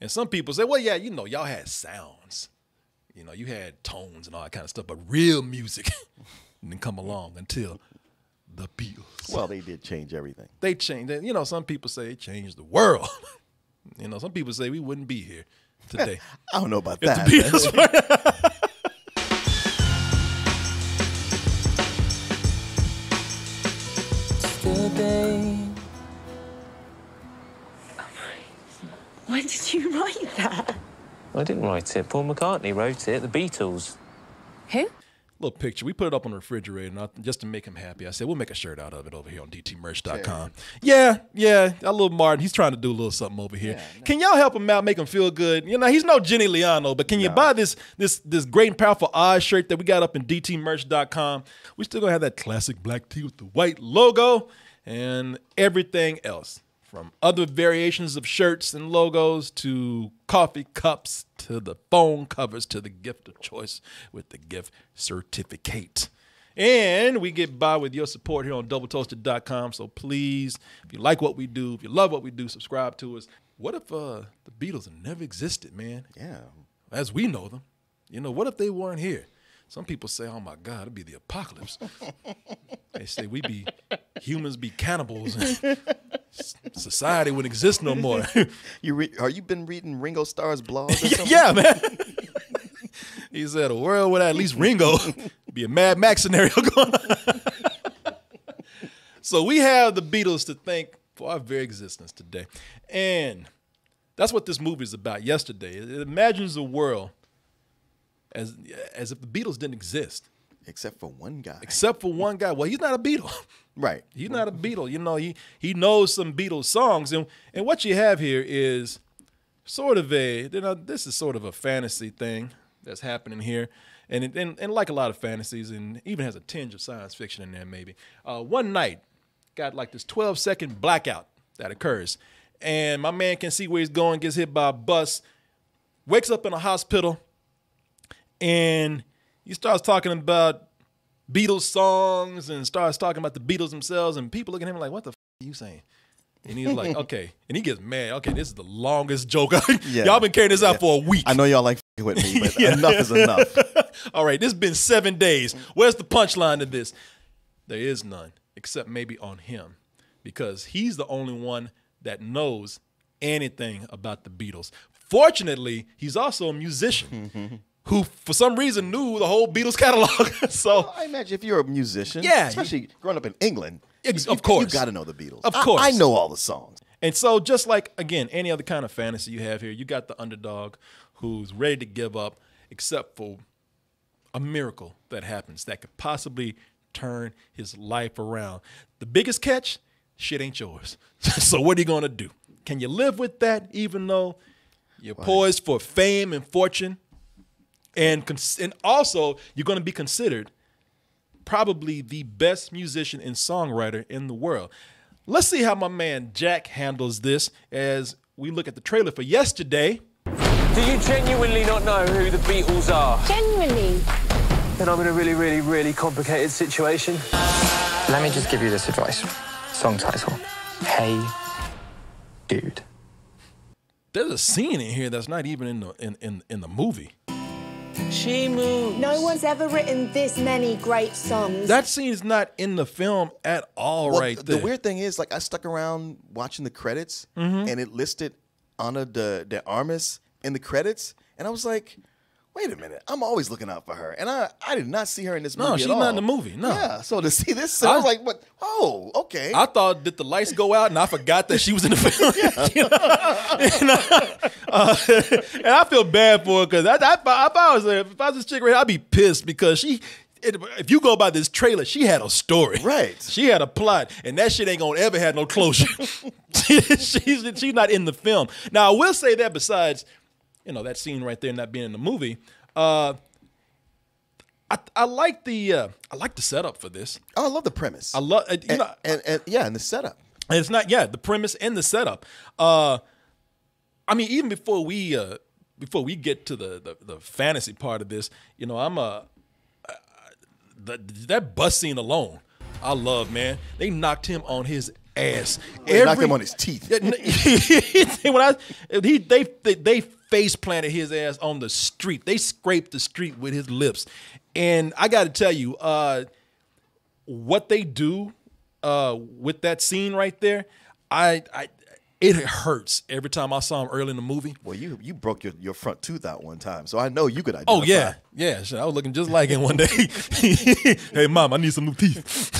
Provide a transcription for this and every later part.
And some people say, well, yeah, you know, y'all had sounds. You know, you had tones and all that kind of stuff, but real music didn't come along until the Beatles. Well, they did change everything. They changed it. You know, some people say it changed the world. You know, some people say we wouldn't be here today. I don't know about if that. The Beatles When did you write that? I didn't write it. Paul McCartney wrote it. The Beatles. Who? Little picture. We put it up on the refrigerator just to make him happy. I said, we'll make a shirt out of it over here on dtmerch.com. Yeah, that little Martin, he's trying to do a little something over here. Yeah, can y'all help him out, make him feel good? You know, he's no Jenny Liano, but can you buy this great and powerful Oz shirt that we got up in dtmerch.com? We still gonna have that classic black tee with the white logo and everything else. From other variations of shirts and logos to coffee cups to the phone covers to the gift of choice with the gift certificate. And we get by with your support here on doubletoasted.com. So please, if you like what we do, if you love what we do, subscribe to us. What if the Beatles had never existed, man? Yeah. As we know them. You know, what if they weren't here? Some people say, oh, my God, it'd be the apocalypse. They say humans be cannibals and society wouldn't exist no more. Are you been reading Ringo Starr's blog or something? Yeah, man. He said a world where at least Ringo be a Mad Max scenario going on. So we have the Beatles to thank for our very existence today. And that's what this movie is about yesterday. It imagines a world as if the Beatles didn't exist. Except for one guy. Except for one guy. Well, he's not a Beatle. Right. He's not a Beatle. You know, he knows some Beatles songs. And what you have here is sort of this is sort of a fantasy thing that's happening here. And like a lot of fantasies, and even has a tinge of science fiction in there maybe. One night, got like this 12-second blackout that occurs. And my man can see where he's going, gets hit by a bus, wakes up in a hospital, and he starts talking about Beatles songs and starts talking about the Beatles themselves, and people look at him like, what the f are you saying? And he's like, okay. And he gets mad. Okay, this is the longest joke. Y'all been carrying this out for a week. I know y'all like f***ing with me, but enough is enough. All right, this has been 7 days. Where's the punchline to this? There is none, except maybe on him, because he's the only one that knows anything about the Beatles. Fortunately, he's also a musician. Who, for some reason, knew the whole Beatles catalog. So well, I imagine if you're a musician, especially growing up in England, of course, you got to know the Beatles. Of course, I know all the songs. And so, just like again, any other kind of fantasy you have here, you got the underdog who's ready to give up, except for a miracle that happens that could possibly turn his life around. The biggest catch: shit ain't yours. So, what are you gonna do? Can you live with that, even though you're poised for fame and fortune? And also, you're going to be considered probably the best musician and songwriter in the world. Let's see how my man Jack handles this as we look at the trailer for Yesterday. Do you genuinely not know who the Beatles are? Genuinely? Then I'm in a really, really, really complicated situation. Let me just give you this advice. Song title: Hey Dude. There's a scene in here that's not even in the movie. She moves. No one's ever written this many great songs. That scene is not in the film at all, right there. The weird thing is, like, I stuck around watching the credits, and it listed Ana de Armas in the credits, and I was like, wait a minute, I'm always looking out for her. And I did not see her in this movie at all. No, she's not in the movie, no. Yeah, so to see this, I was like, what? Oh, okay. I thought, did the lights go out and I forgot that she was in the film? And I feel bad for her because if I was this chick right here, I'd be pissed because if you go by this trailer, she had a story. Right. She had a plot, and that shit ain't gonna ever have no closure. She's not in the film. Now, I will say that besides, that scene right there not being in the movie, I like the setup for this. Oh, I love the premise. I love and the setup. And it's not the premise and the setup. I mean, even before we get to the fantasy part of this, that bus scene alone, I love, man. They knocked him on his ass. They knocked him on his teeth. They face planted his ass on the street. They scraped the street with his lips. And I got to tell you, what they do with that scene right there, it hurts every time I saw him early in the movie. Well, you broke your front tooth out one time, so I know you could identify. Oh, yeah. Shit, I was looking just like him one day. Hey, Mom, I need some new teeth.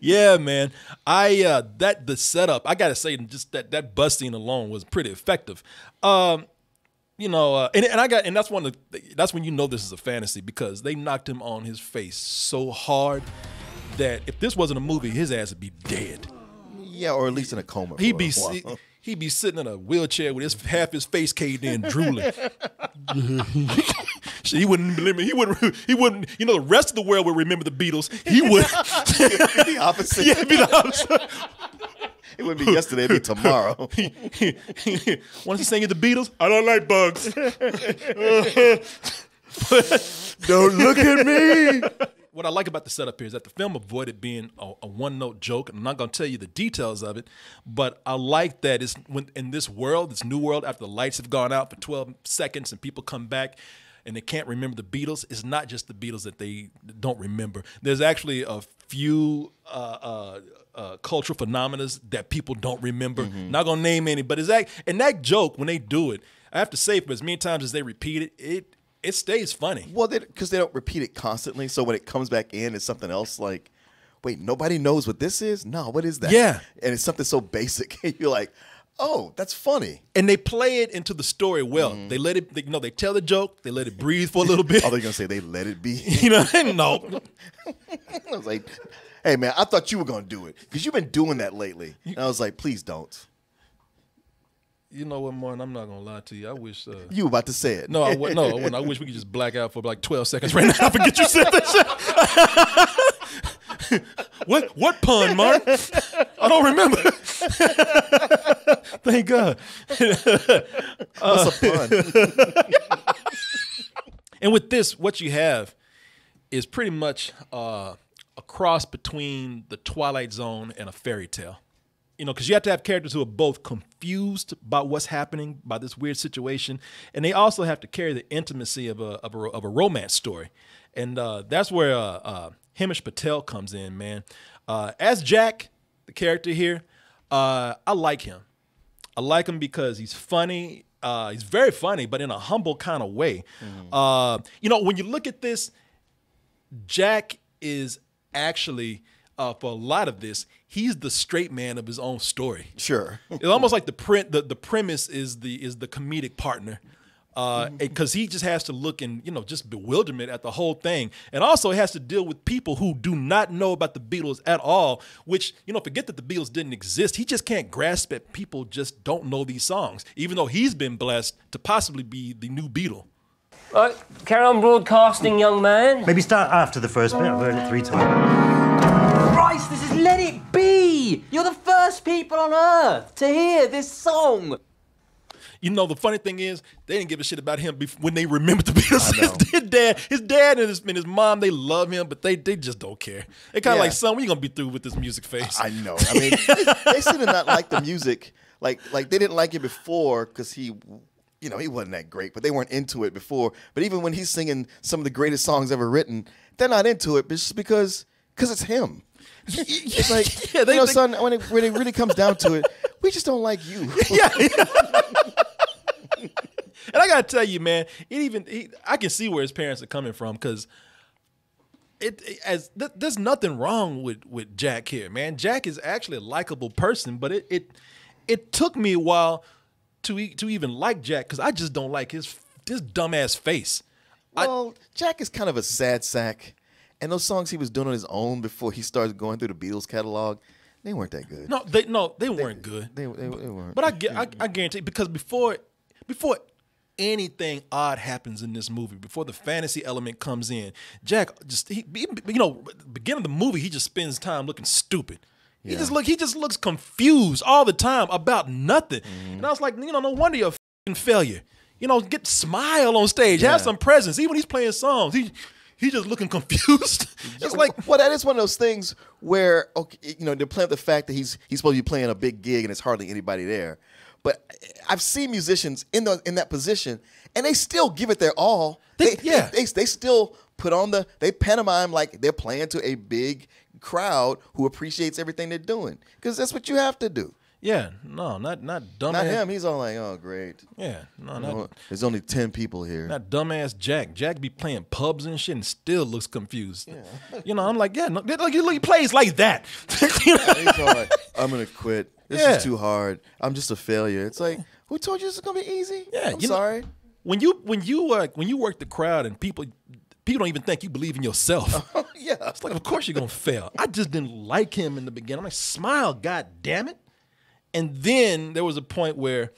Yeah, man. The setup, I got to say, just that bus scene alone was pretty effective. And that's that's when you know this is a fantasy, because they knocked him on his face so hard that if this wasn't a movie, his ass would be dead. Yeah, or at least in a coma. He'd be sitting in a wheelchair with half his face caved in, drooling. He wouldn't believe me. He wouldn't. You know, the rest of the world would remember the Beatles. He would. The opposite. Yeah, it'd be the opposite. It wouldn't be yesterday. It'd be tomorrow. Want to sing the Beatles? I don't like bugs. Don't look at me. What I like about the setup here is that the film avoided being a one-note joke. I'm not going to tell you the details of it, but I like that it's in this world, this new world, after the lights have gone out for 12 seconds and people come back and they can't remember the Beatles, it's not just the Beatles that they don't remember. There's actually a few cultural phenomena that people don't remember. Not going to name any, but that joke, when they do it, I have to say, for as many times as they repeat it, it stays funny. Well, because they don't repeat it constantly, so when it comes back in, it's something else. Like, wait, nobody knows what this is? No, what is that? Yeah, and it's something so basic. You're like, oh, that's funny. And they play it into the story well. They let it. They tell the joke. They let it breathe for a little bit. Are they gonna say they let it be? You know, no. I was like, hey man, I thought you were gonna do it because you've been doing that lately. And I was like, please don't. You know what, Martin? I'm not gonna lie to you. I wish you were about to say it. No, I wouldn't. I wish we could just black out for like 12 seconds right now. I forget you said that shit. What pun, Martin? I don't remember. Thank God. What's a pun? And with this, what you have is pretty much a cross between the Twilight Zone and a fairy tale. You know, because you have to have characters who are both confused about what's happening, by this weird situation, and they also have to carry the intimacy of a romance story. And that's where Himesh Patel comes in, man. As Jack, the character here, I like him. I like him because he's funny. He's very funny, but in a humble kind of way. You know, when you look at this, Jack is actually, for a lot of this, he's the straight man of his own story. Sure. It's almost like the premise is the comedic partner. Because he just has to look in, just bewilderment at the whole thing. And also he has to deal with people who do not know about the Beatles at all, which, forget that the Beatles didn't exist. He just can't grasp that people just don't know these songs, even though he's been blessed to possibly be the new Beatle. Right, carry on broadcasting, young man. Maybe start after the first bit. I've heard it 3 times. Christ, this is Let It Be! You're the first people on Earth to hear this song. The funny thing is, they didn't give a shit about him when they remembered the Beatles. His dad and his mom, they love him, but they just don't care. They kind of like, son, when you gonna be through with this music face? I know. I mean, they seem to not like the music. Like they didn't like it before because he wasn't that great, but they weren't into it before. But even when he's singing some of the greatest songs ever written, they're not into it just because it's him. It's like, son, when it really comes down to it, we just don't like you. Yeah. And I gotta tell you, man, I can see where his parents are coming from, because there's nothing wrong with Jack here, man. Jack is actually a likable person, but it took me a while to even like Jack, because I just don't like this dumbass face. Well, Jack is kind of a sad sack, and those songs he was doing on his own before he started going through the Beatles catalog, they weren't that good. No, they weren't good. They weren't. But I guarantee, because before anything odd happens in this movie, before the fantasy element comes in, Jack beginning of the movie, he just spends time looking stupid. Yeah. He just looks confused all the time about nothing. And I was like, no wonder you're a fucking failure. Smile on stage, have some presence. Even when he's playing songs, He's just looking confused. It's like, well, that is one of those things where, okay, you know, they're playing the fact that he's supposed to be playing a big gig and there's hardly anybody there. But I've seen musicians in that position, and they still give it their all. They still put on they pantomime like they're playing to a big crowd who appreciates everything they're doing, because that's what you have to do. Yeah, no, not dumbass. Not him. He's all like, oh, great. Yeah, no, there's only 10 people here. Not dumbass Jack. Jack be playing pubs and shit and still looks confused. Yeah. You know, I'm like, yeah, no, look, he plays like that. He's all like, I'm gonna quit. This is too hard. I'm just a failure. It's like, who told you this is gonna be easy? Yeah, I'm sorry. When you work the crowd and people don't even think you believe in yourself. Yeah, it's like, of course you're gonna fail. I just didn't like him in the beginning. I'm like, smile, god damn it. And then there was a point where,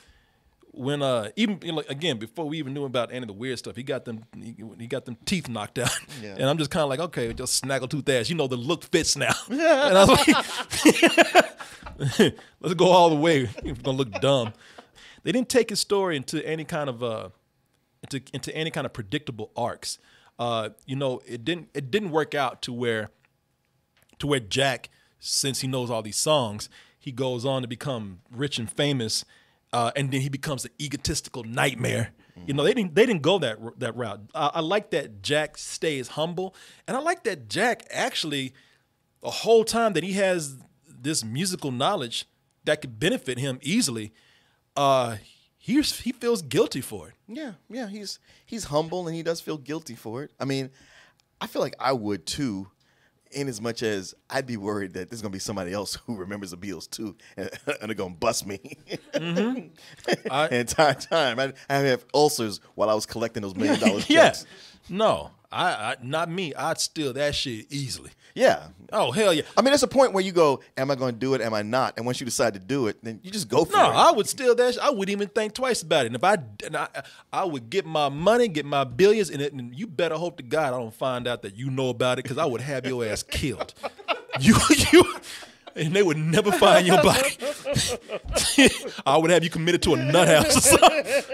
when even again before we even knew about any of the weird stuff, he got them teeth knocked out, and I'm just kind of like, okay, just snaggletooth ass, you know, the look fits now. And I was like, let's go all the way. It's gonna look dumb. They didn't take his story into any kind of into any kind of predictable arcs. You know, it didn't work out to where Jack, since he knows all these songs, he goes on to become rich and famous, and then he becomes an egotistical nightmare. You know, they didn't go that route. I like that Jack stays humble, and I like that Jack actually, the whole time that he has this musical knowledge that could benefit him easily, he feels guilty for it. Yeah, he's humble, and he does feel guilty for it. I mean, I feel like I would too. In as much as I'd be worried that there's going to be somebody else who remembers the Beatles too, and they're going to bust me. The entire time. I have ulcers while I was collecting those $1 million checks. Yes. No, I not me. I'd steal that shit easily. Yeah. Oh, hell yeah. I mean, there's a point where you go, am I going to do it? Am I not? And once you decide to do it, then you just go for it. No, I would steal that shit. I wouldn't even think twice about it. And I would get my money, get my billions, and you better hope to God I don't find out that you know about it, because I would have your ass killed. You, and they would never find your body. I would have you committed to a nut house or something.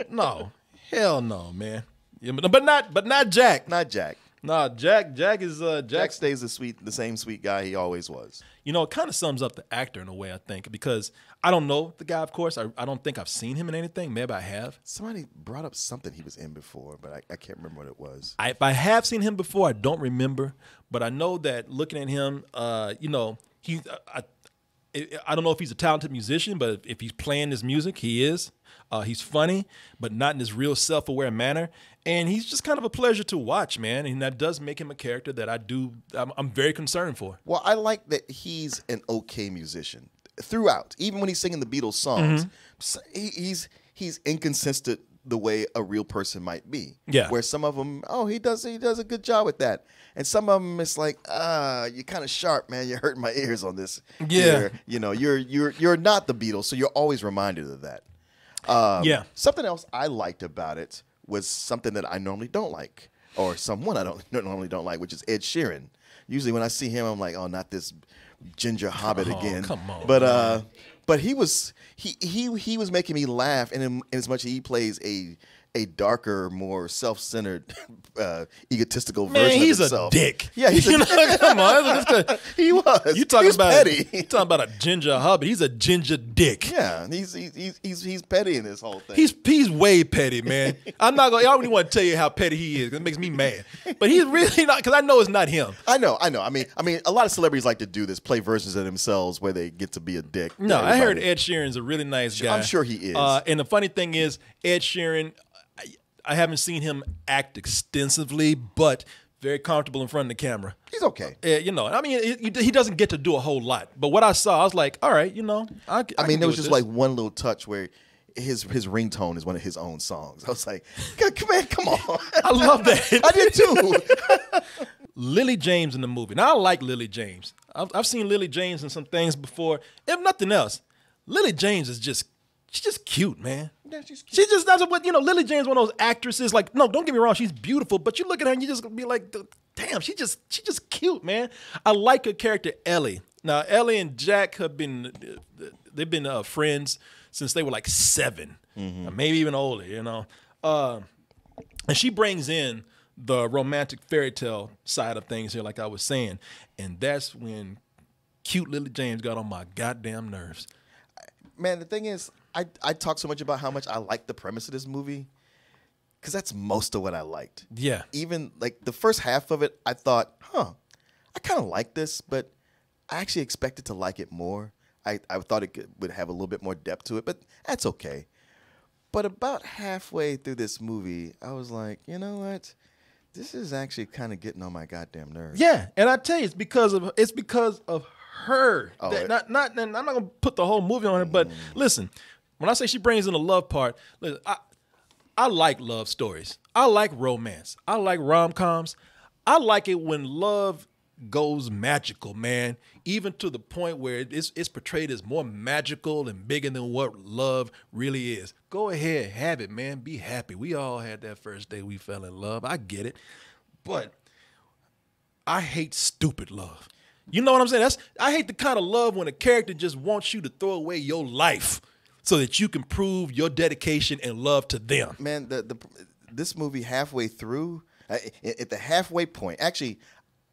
No, hell no, man. Yeah, but not Jack. Not Jack. Nah, Jack is Jack stays the same sweet guy he always was. You know, it kind of sums up the actor in a way, I think, because I don't know the guy, of course. I don't think I've seen him in anything. Maybe I have. Somebody brought up something he was in before, but I can't remember what it was. If I have seen him before, I don't remember. But I know that looking at him, you know, I don't know if he's a talented musician, but if he's playing his music, he is. He's funny, but not in his real self-aware manner. And he's just kind of a pleasure to watch, man. And that does make him a character that I'm very concerned for. Well, I like that he's an okay musician throughout. Even when he's singing the Beatles songs, he's inconsistent the way a real person might be. Yeah. Where some of them, he does a good job with that. And some of them, it's like, you're kind of sharp, man. You're hurting my ears on this. Yeah. You know, you're not the Beatles, so you're always reminded of that. Something else I liked about it was something that I normally don't like, or someone I normally don't like, which is Ed Sheeran. Usually when I see him, I'm like, oh, not this ginger hobbit again. Come on, but he was making me laugh, and in as much as he plays a darker, more self-centered, egotistical version of himself. He's a dick. Yeah, he's a dick. Come on. He was. You talking about petty. You talking about a ginger hobbit. He's a ginger dick. Yeah, he's petty in this whole thing. He's way petty, man. I don't even want to tell you how petty he is. It makes me mad. But he's really not, because I know it's not him. I know. I mean, a lot of celebrities like to do this, play versions of themselves where they get to be a dick. No, I heard Ed Sheeran's a really nice guy. I'm sure he is. And the funny thing is, Ed Sheeran, I haven't seen him act extensively, but very comfortable in front of the camera. He's okay. You know, I mean, he doesn't get to do a whole lot. But what I saw, I was like, all right, you know. I mean, there was just like one little touch where his ringtone is one of his own songs. I was like, man, come on. I love that. I did too. Lily James in the movie. Now, I like Lily James. I've seen Lily James in some things before. If nothing else, Lily James is she's just cute, man. Yeah, she's cute. She just doesn't, you know, Lily James, one of those actresses, like, no, don't get me wrong, she's beautiful, but you look at her and you just be like, damn, she's just cute, man. I like her character, Ellie. Now, Ellie and Jack they've been friends since they were like 7, maybe even older, you know. And she brings in the romantic fairy tale side of things here, like I was saying. And that's when cute Lily James got on my goddamn nerves. Man, the thing is, I talk so much about how much I like the premise of this movie because that's most of what I liked. Yeah. Even like the first half of it, I thought, I kind of like this, but I actually expected to like it more. I thought it would have a little bit more depth to it, but that's okay. But about halfway through this movie, I was like, you know what? This is actually kind of getting on my goddamn nerves. Yeah, and I tell you, it's because of her. Oh, I'm not gonna put the whole movie on her, but listen, when I say she brings in the love part, listen, I like love stories. I like romance. I like rom-coms. I like it when love goes magical, man, even to the point where it's portrayed as more magical and bigger than what love really is. Go ahead, have it, man. Be happy. We all had that first day we fell in love. I get it. But I hate stupid love. You know what I'm saying? I hate the kind of love when a character just wants you to throw away your life so that you can prove your dedication and love to them. Man, this movie halfway through, at the halfway point, actually,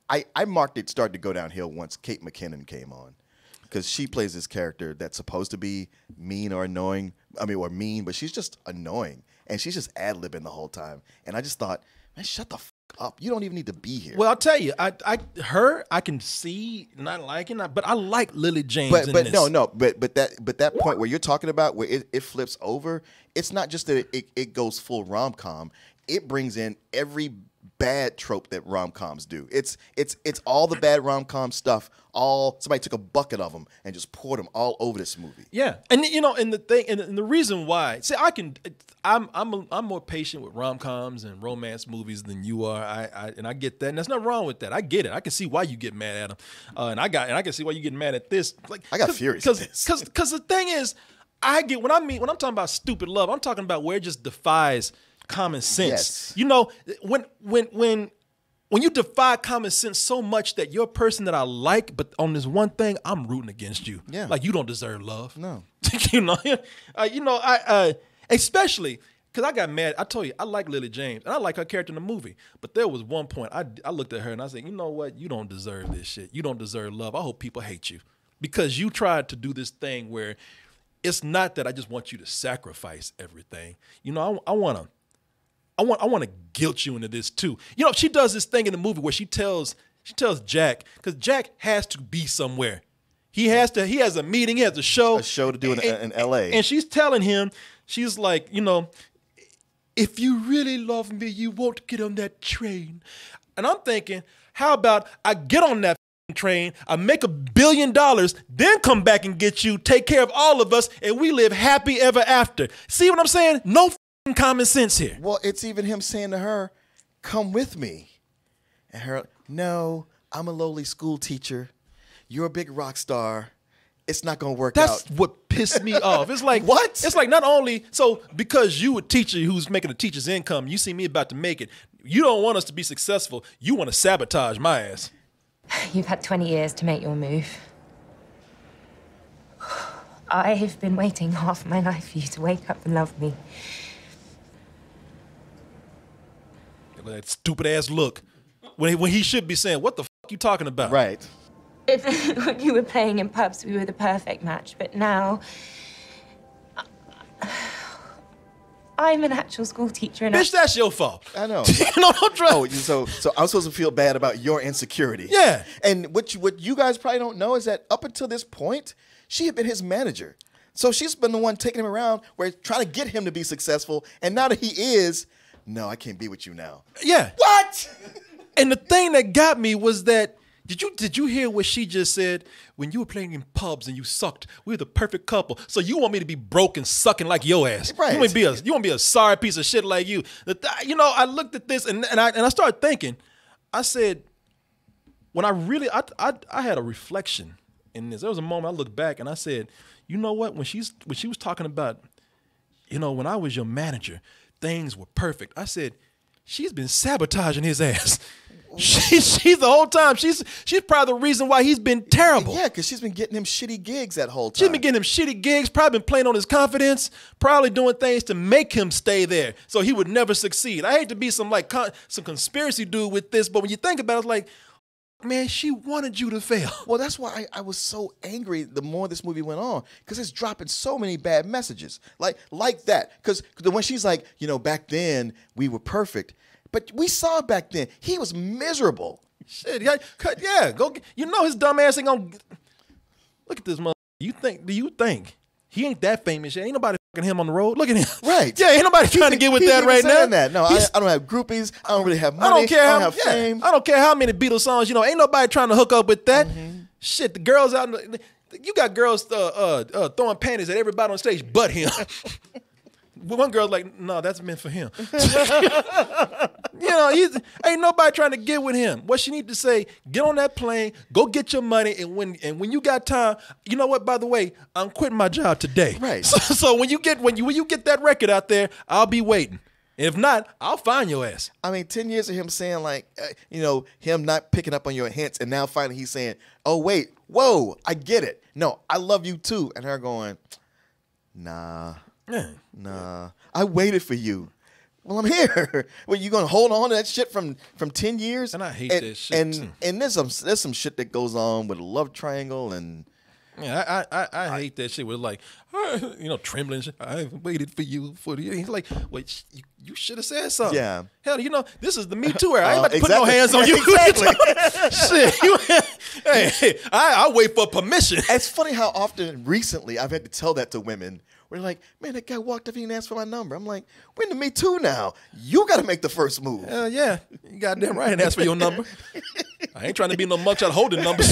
I marked it started to go downhill once Kate McKinnon came on, because she plays this character that's supposed to be mean or annoying. Or mean, but she's just annoying, and she's just ad-libbing the whole time. And I just thought, man, shut the f up. You don't even need to be here. Well, I'll tell you, I can see not liking that, but I like Lily James. But in this. But that point where you're talking about where it flips over, it's not just that it goes full rom-com. It brings in every bad trope that rom-coms do. It's all the bad rom-com stuff. Somebody took a bucket of them and just poured them all over this movie. Yeah, and and the thing, and the reason why, see, I'm more patient with rom-coms and romance movies than you are. I get that, and there's nothing wrong with that. I get it. I can see why you get mad at them, and I can see why you get mad at this. Like, I got furious because the thing is, when I'm talking about stupid love, I'm talking about where it just defies common sense. Yes. You know, when you defy common sense so much that you're a person that I like, but on this one thing, I'm rooting against you. Yeah. Like, you don't deserve love. No. Especially because I got mad. I told you, I like Lily James, and I like her character in the movie. But there was one point, I looked at her and I said, you know what? You don't deserve this shit. You don't deserve love. I hope people hate you because you tried to do this thing where it's not that I just want you to sacrifice everything. You know, I want to guilt you into this too. You know, she does this thing in the movie where she tells Jack, because Jack has to be somewhere. He has a meeting, he has a show to do in L.A. And she's telling him, she's like, you know, if you really love me, you won't get on that train. And I'm thinking, how about I get on that train, I make $1 billion, then come back and get you, take care of all of us, and we live happy ever after. See what I'm saying? No common sense here. Well, it's even him saying to her, come with me. And her, no, I'm a lowly school teacher. You're a big rock star. It's not going to work out. That's what pissed me off. It's like, what? It's like, not only, so because you a teacher who's making a teacher's income, you see me about to make it, you don't want us to be successful. You want to sabotage my ass. You've had 20 years to make your move. I've been waiting half my life for you to wake up and love me. That stupid ass look when he should be saying, what the fuck you talking about? Right. When you were playing in pubs, we were the perfect match, but now I'm an actual school teacher. And bitch, that's your fault. I know. You know, I'm trying. Oh, so I'm supposed to feel bad about your insecurity. Yeah. And what you guys probably don't know is that up until this point, she had been his manager. So she's been the one taking him around, where trying to get him to be successful. And now that he is, no, I can't be with you now. Yeah. What? And the thing that got me was that, did you hear what she just said? When you were playing in pubs and you sucked, we were the perfect couple. So you want me to be broke and sucking like your ass? Right. You want to be a sorry piece of shit like you? You know, I looked at this and I started thinking. I said, when I had a reflection in this. There was a moment I looked back and I said, you know what? When she was talking about, you know, when I was your manager, things were perfect. I said, she's been sabotaging his ass. She's the whole time. She's probably the reason why he's been terrible. Yeah, because she's been getting him shitty gigs that whole time. She's been getting him shitty gigs, probably been playing on his confidence, probably doing things to make him stay there so he would never succeed. I hate to be some conspiracy dude with this, but when you think about it, it's like, man, she wanted you to fail. Well, that's why I was so angry the more this movie went on, because it's dropping so many bad messages. Like that. Because when she's like, back then we were perfect. But we saw back then, he was miserable. Shit, yeah, go get, his dumb ass ain't gonna, look at this mother. Do you think he ain't that famous yet? Ain't nobody fucking him on the road. Look at him. Right. Yeah, ain't nobody trying to get with that right now. That. No, I don't have groupies. I don't really have money. I don't have fame. I don't care how many Beatles songs, ain't nobody trying to hook up with that. Shit, the girls out, you got girls throwing panties at everybody on stage but him. One girl's like, no, that's meant for him. Ain't nobody trying to get with him. What she need to say, get on that plane, go get your money, and when you got time, you know what, by the way, I'm quitting my job today. Right. So when you get that record out there, I'll be waiting. If not, I'll find your ass. I mean, 10 years of him saying him not picking up on your hints, and now finally he's saying, oh, wait, whoa, I get it. No, I love you too. And her going, nah. Nah, I waited for you. Well, I'm here. Well, you gonna hold on to that shit from 10 years? And I hate that shit. And there's some shit that goes on with a love triangle and. Yeah, I hate that shit with trembling. I waited for you for the. He's like, wait, you should have said something. Yeah. Hell, this is the Me Too era. I ain't about to put no hands on you. Shit. Hey, I wait for permission. It's funny how often recently I've had to tell that to women. We're like, man, that guy walked up and asked for my number. I'm like, we're in the Me Too now. You got to make the first move. Yeah, you goddamn right and ask for your number. I ain't trying to be no mugshot holding numbers.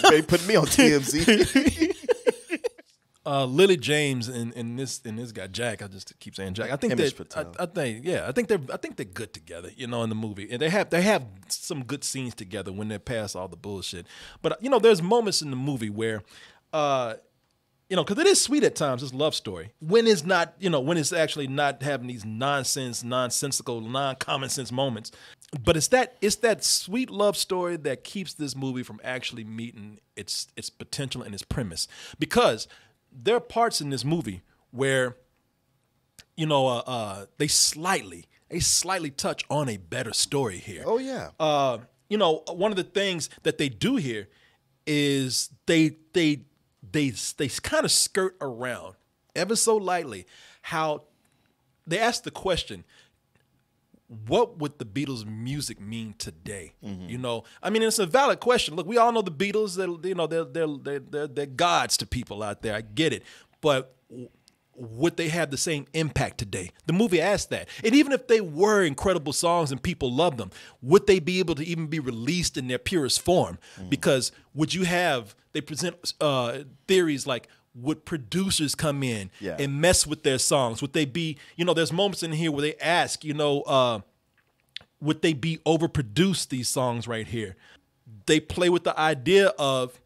They put me on TMZ. Lily James and this guy Jack. I just keep saying Jack. I think they're good together. In the movie, and they have some good scenes together when they're past all the bullshit. But there's moments in the movie where. Because it is sweet at times, this love story. When it's not, when it's actually not having these nonsensical, non-common sense moments. But it's that sweet love story that keeps this movie from actually meeting its potential and its premise. Because there are parts in this movie where, they slightly touch on a better story here. Oh yeah. One of the things that they do here is they kind of skirt around ever so lightly how they ask the question, what would the Beatles music mean today? I mean, it's a valid question. Look, we all know the Beatles, they're gods to people out there. I get it. But would they have the same impact today? The movie asked that. And even if they were incredible songs and people love them, would they be able to even be released in their purest form? Because they present theories like, would producers come in and mess with their songs? Would they be, there's moments in here where they ask, would they be overproduced, these songs right here? They play with the idea of,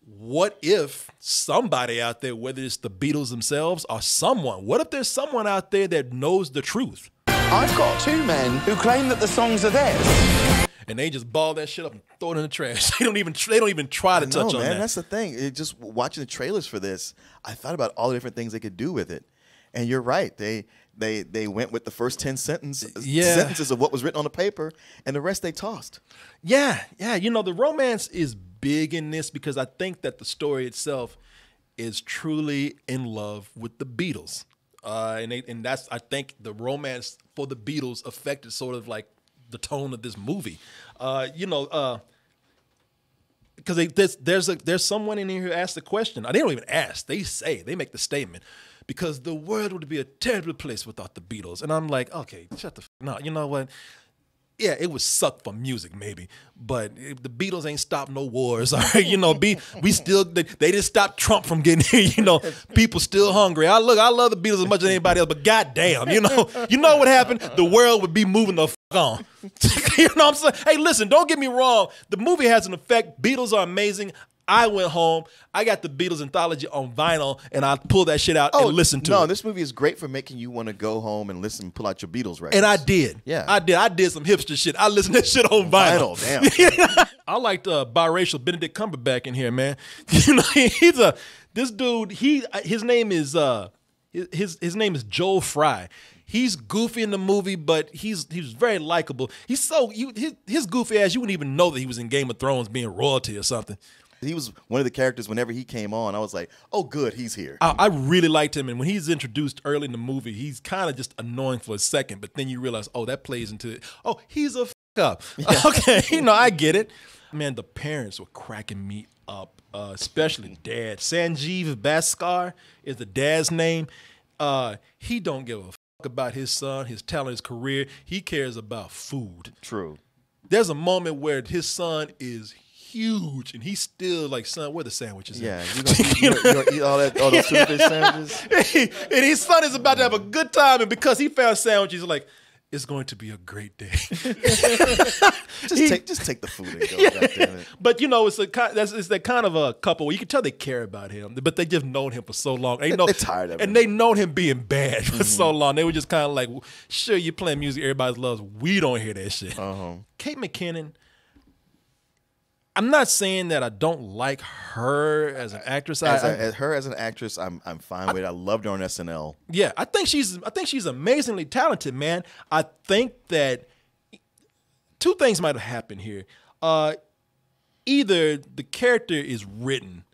what if somebody out there, whether it's the Beatles themselves or someone, what if there's someone out there that knows the truth? I've got two men who claim that the songs are theirs. And they just ball that shit up and throw it in the trash. They don't even try to touch on that. That's the thing. Just watching the trailers for this, I thought about all the different things they could do with it. And you're right. They went with the first 10 sentences of what was written on the paper, and the rest they tossed. Yeah. The romance is big in this because I think that the story itself is truly in love with the Beatles. And that's, I think, the romance for the Beatles affected sort of like the tone of this movie. Because there's someone in here who asked the question. They don't even ask. They make the statement. Because the world would be a terrible place without the Beatles. And I'm like, okay, shut the no. You know what? Yeah, it would suck for music maybe, but the Beatles ain't stopped no wars. All right, we still they didn't stop Trump from getting here. People still hungry. I love the Beatles as much as anybody else, but goddamn, you know what happened? The world would be moving the on. You know what I'm saying? Hey, listen, don't get me wrong. The movie has an effect. Beatles are amazing. I went home. I got the Beatles anthology on vinyl, and I pulled that shit out and listened to it. No, this movie is great for making you want to go home and listen, pull out your Beatles records. And I did. Yeah. I did. I did some hipster shit. I listened to that shit on vinyl. Damn. I liked biracial Benedict Cumberbatch in here, man. This dude. His name is his name is Joel Fry. He's goofy in the movie, but he's very likable. He's his goofy ass. You wouldn't even know that he was in Game of Thrones being royalty or something. He was one of the characters whenever he came on. I was like, oh, good, he's here. I really liked him. And when he's introduced early in the movie, he's kind of just annoying for a second. But then you realize, oh, that plays into it. Oh, he's a up. Yeah. Okay, I get it. Man, the parents were cracking me up, especially dad. Sanjeev Bhaskar is the dad's name. He don't give a about his son, his talent, his career. He cares about food. True. There's a moment where his son is huge, and he's still like, son, where the sandwiches? Yeah, you gonna eat all those toothfish sandwiches? And his son is about to have a good time, and because he found sandwiches, like, it's going to be a great day. just take the food and go. Yeah. Goddammit. But it's that kind of a couple where you can tell they care about him, but they just known him for so long. They're tired of him, and they known him being bad for so long. They were just kind of like, sure, you're playing music everybody loves. We don't hear that shit. Kate McKinnon. I'm not saying that I don't like her as an actress. Her as an actress, I'm fine with it. I loved her on SNL. Yeah, I think she's amazingly talented, man. I think that two things might have happened here. Either the character is written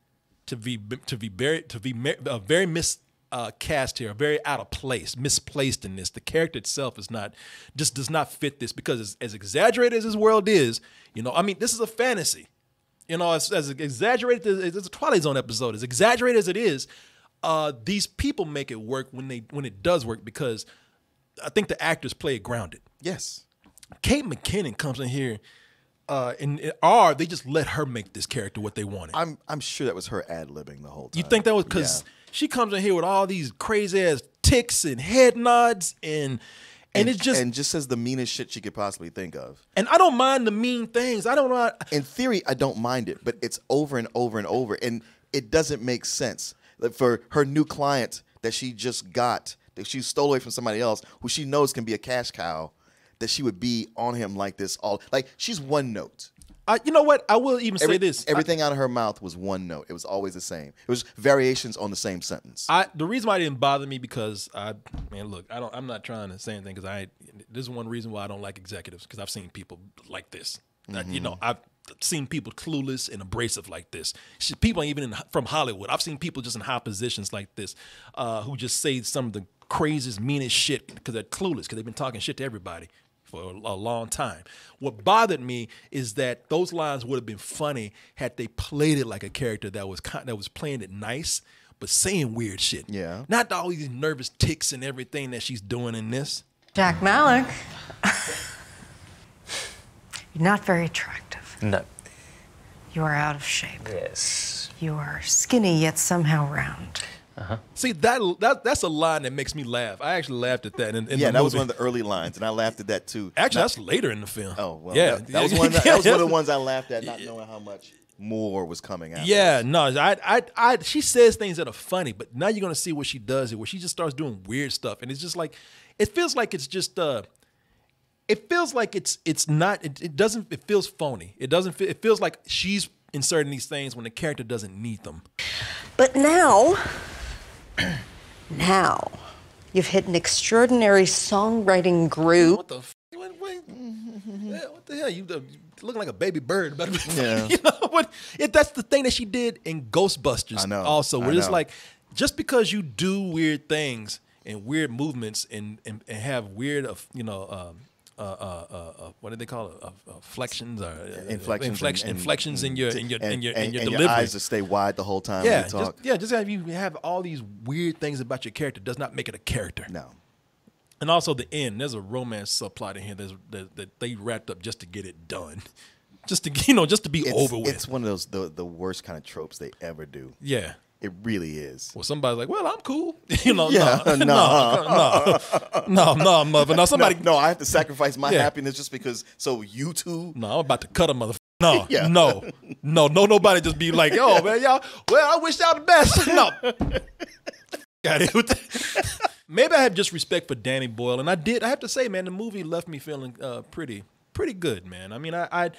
to be very miscast here, very out of place, misplaced in this. The character itself does not fit this, because as exaggerated as this world is, I mean, this is a fantasy. As exaggerated as a Twilight Zone episode, as exaggerated as it is, these people make it work when it does work, because I think the actors play it grounded. Yes. Kate McKinnon comes in here, and they just let her make this character what they wanted. I'm sure that was her ad-libbing the whole time. You think that was because she comes in here with all these crazy ass ticks and head nods and just says the meanest shit she could possibly think of. And I don't mind the mean things. I don't know. In theory, I don't mind it, but it's over and over and over, and it doesn't make sense. Like, for her new client that she just got, that she stole away from somebody else, who she knows can be a cash cow, that she would be on him like this she's one note. You know what? I will even say this. Everything out of her mouth was one note. It was always the same. It was variations on the same sentence. The reason why it didn't bother me, because I'm not trying to say anything, because this is one reason why I don't like executives, because I've seen people like this. I've seen people clueless and abrasive like this. People even from Hollywood. I've seen people just in high positions like this, who just say some of the craziest, meanest shit because they're clueless, because they've been talking shit to everybody for a long time. What bothered me is that those lines would have been funny had they played it like a character that was playing it nice, but saying weird shit. Yeah. Not all these nervous ticks and everything that she's doing in this. Jack Malik. You're not very attractive. No. You are out of shape. Yes. You are skinny yet somehow round. See, that's a line that makes me laugh. I actually laughed at that. That was one of the early lines, and I laughed at that too. Actually, that's later in the film. Oh, well, yeah, that was one of the ones I laughed at, not knowing how much more was coming out. Yeah, no, she says things that are funny, but now you're gonna see what she does here, where she just starts doing weird stuff, and it's just like, it feels like it's just, it feels like it's not. It doesn't. It feels phony. It doesn't. It feels like she's inserting these things when the character doesn't need them. But now you've hit an extraordinary songwriting groove. What the? What the hell? You looking like a baby bird. Yeah. That's the thing that she did in Ghostbusters. I know. Also, where it's like, just because you do weird things and weird movements and have weird, what do they call it? Flexions or inflections in your delivery. Your eyes just stay wide the whole time when you talk. Just have you have all these weird things about your character does not make it a character. No. And also the end. There's a romance subplot in here that they wrapped up just to get it done, just to be over with. It's one of those the worst kind of tropes they ever do. Yeah. It really is. Well, somebody's like, "Well, I'm cool." No, mother. No, somebody. No, I have to sacrifice my happiness just because. So you two. No, I'm about to cut a motherfucker. No, Yeah. no, nobody just be like, oh man, y'all. Well, I wish y'all the best. No, got it. With that. Maybe I have just respect for Danny Boyle, and I did. I have to say, man, the movie left me feeling pretty good, man. I mean, it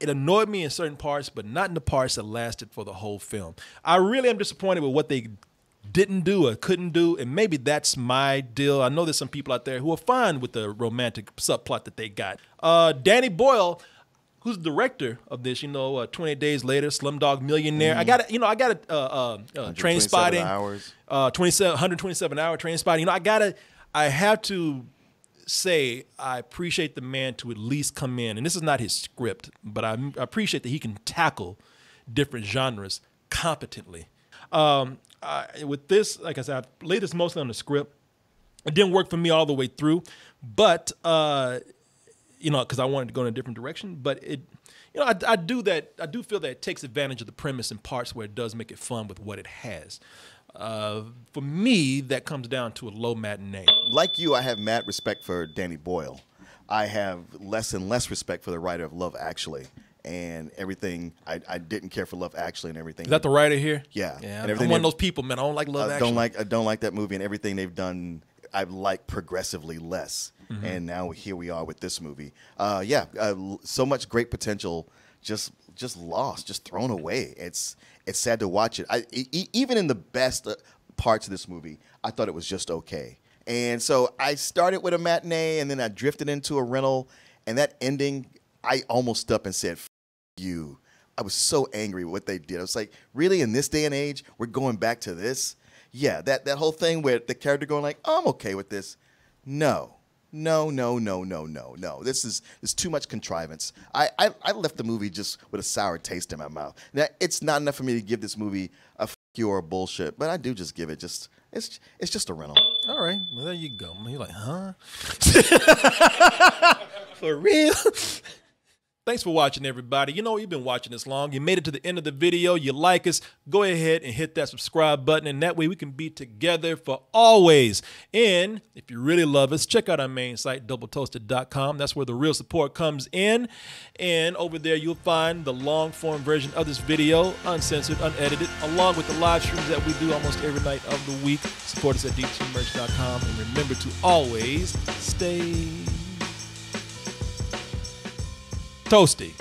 annoyed me in certain parts, but not in the parts that lasted for the whole film. I really am disappointed with what they didn't do or couldn't do, and maybe that's my deal. I know there's some people out there who are fine with the romantic subplot that they got. Danny Boyle, who's the director of this, 28 Days Later, Slumdog Millionaire. I got Train Spotting, 127 hour Train Spotting. I have to say I appreciate the man to at least come in, and this is not his script, but I appreciate that he can tackle different genres competently. With this, like I said, I laid this mostly on the script. It didn't work for me all the way through, but because I wanted to go in a different direction. But I do feel that it takes advantage of the premise in parts where it does make it fun with what it has. For me, that comes down to a low matinee. Like you, I have mad respect for Danny Boyle. I have less and less respect for the writer of Love Actually. And everything, I didn't care for Love Actually and everything. Is that the writer here? Yeah. Yeah, and I'm one of those people, man. I don't like Love Actually. I don't like that movie, and everything they've done, I like progressively less. Mm-hmm. And now here we are with this movie. So much great potential, just lost, just thrown away. It's sad to watch it. Even in the best parts of this movie, I thought it was just okay. And so I started with a matinee, and then I drifted into a rental, and that ending, I almost stood up and said, you. I was so angry with what they did. I was like, really, in this day and age, we're going back to this? Yeah, that whole thing where the character going like, oh, I'm okay with this. No. This is too much contrivance. I left the movie just with a sour taste in my mouth. Now, it's not enough for me to give this movie a f you or a bullshit, but I do just give it it's just a rental. All right, well, there you go. You're like, huh? For real? Thanks for watching, everybody. You've been watching this long. You made it to the end of the video. You like us. Go ahead and hit that subscribe button, and that way we can be together for always. And if you really love us, check out our main site, doubletoasted.com. That's where the real support comes in. And over there, you'll find the long-form version of this video, uncensored, unedited, along with the live streams that we do almost every night of the week. Support us at dtmerch.com. And remember to always stay toasty.